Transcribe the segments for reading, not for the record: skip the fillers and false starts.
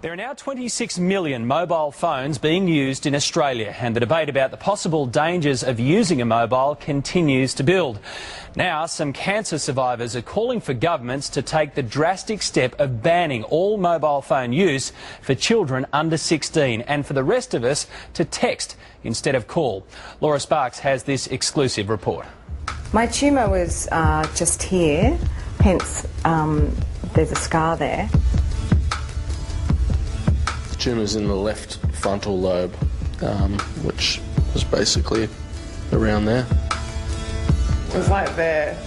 There are now 26 million mobile phones being used in Australia, and the debate about the possible dangers of using a mobile continues to build. Now, some cancer survivors are calling for governments to take the drastic step of banning all mobile phone use for children under 16 and for the rest of us to text instead of call. Laura Sparks has this exclusive report. My tumour was just here, hence there's a scar there. The tumour's in the left frontal lobe, which was basically around there. It was like there.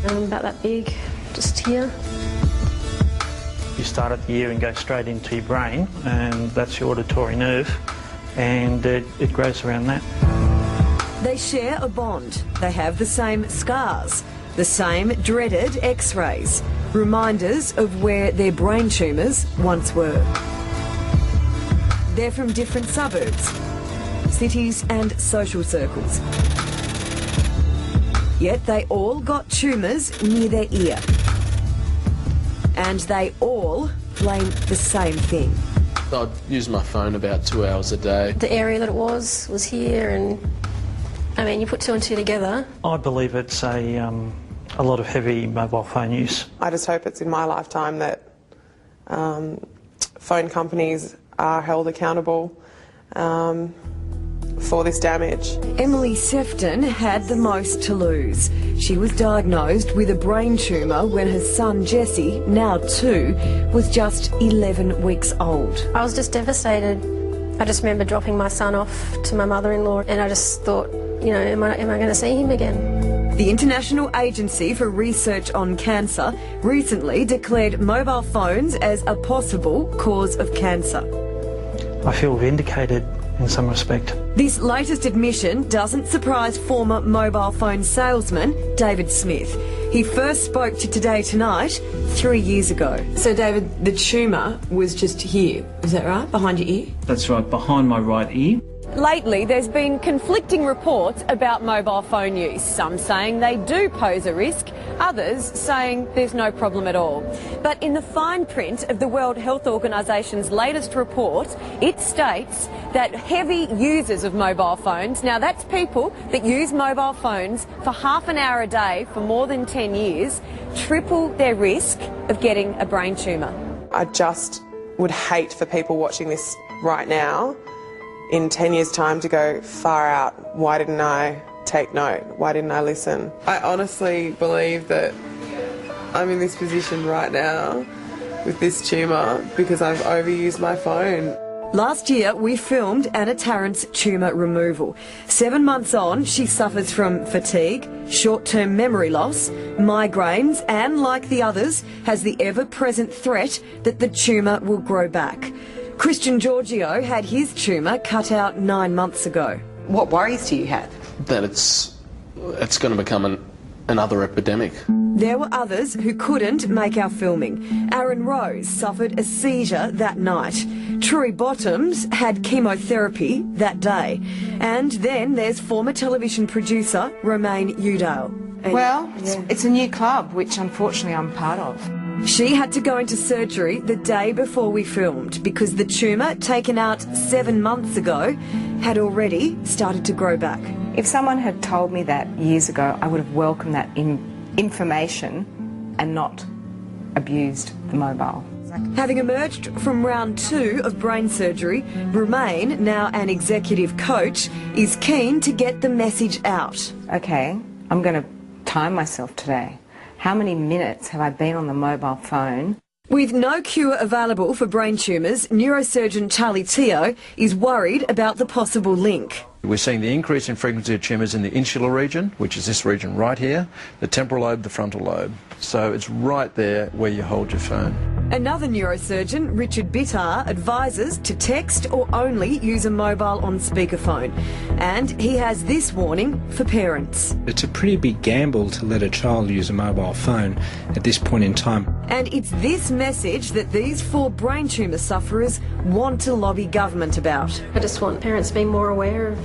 About that big, just here. You start at the ear and go straight into your brain, and that's your auditory nerve, and it grows around that. They share a bond. They have the same scars, the same dreaded X-rays, reminders of where their brain tumours once were. They're from different suburbs, cities and social circles. Yet they all got tumours near their ear. And they all blame the same thing. I'd use my phone about 2 hours a day. The area that it was here, and I mean, you put two and two together. I believe it's a lot of heavy mobile phone use. I just hope it's in my lifetime that phone companies are held accountable for this damage. Emily Sefton had the most to lose. She was diagnosed with a brain tumour when her son Jesse, now 2, was just 11 weeks old. I was just devastated. I just remember dropping my son off to my mother-in-law, and I just thought, you know, am I going to see him again? The International Agency for Research on Cancer recently declared mobile phones as a possible cause of cancer. I feel vindicated in some respect. This latest admission doesn't surprise former mobile phone salesman David Smith. He first spoke to Today Tonight 3 years ago. So David, the tumour was just here, is that right, behind your ear? That's right, behind my right ear. Lately, there's been conflicting reports about mobile phone use, some saying they do pose a risk, others saying there's no problem at all. But in the fine print of the World Health Organisation's latest report, it states that heavy users of mobile phones, now that's people that use mobile phones for half an hour a day for more than 10 years, triple their risk of getting a brain tumour. I just would hate for people watching this right now in 10 years' time to go, far out, why didn't I take note? Why didn't I listen? I honestly believe that I'm in this position right now with this tumour because I've overused my phone. Last year, we filmed Anna Tarrant's tumour removal. 7 months on, she suffers from fatigue, short-term memory loss, migraines, and, like the others, has the ever-present threat that the tumour will grow back. Christian Giorgio had his tumour cut out 9 months ago. What worries do you have? That it's going to become another epidemic. There were others who couldn't make our filming. Aaron Rose suffered a seizure that night. Truy Bottoms had chemotherapy that day. And then there's former television producer Romaine Udale. Well, it's a new club, which unfortunately I'm part of. She had to go into surgery the day before we filmed because the tumour, taken out 7 months ago, had already started to grow back. If someone had told me that years ago, I would have welcomed that information and not abused the mobile. Having emerged from round 2 of brain surgery, Romaine, now an executive coach, is keen to get the message out. Okay, I'm going to time myself today. How many minutes have I been on the mobile phone? With no cure available for brain tumours, neurosurgeon Charlie Teo is worried about the possible link. We're seeing the increase in frequency of tumours in the insular region, which is this region right here, the temporal lobe, the frontal lobe. So it's right there where you hold your phone. Another neurosurgeon, Richard Bittar, advises to text or only use a mobile on speakerphone. And he has this warning for parents. It's a pretty big gamble to let a child use a mobile phone at this point in time. And it's this message that these 4 brain tumour sufferers want to lobby government about. I just want parents to be more aware of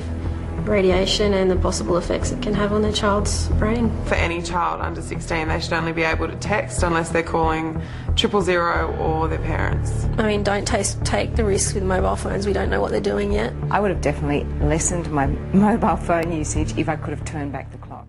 radiation and the possible effects it can have on their child's brain. For any child under 16, they should only be able to text unless they're calling 000 or their parents. I mean, don't take the risks with mobile phones. We don't know what they're doing yet. I would have definitely lessened my mobile phone usage if I could have turned back the clock.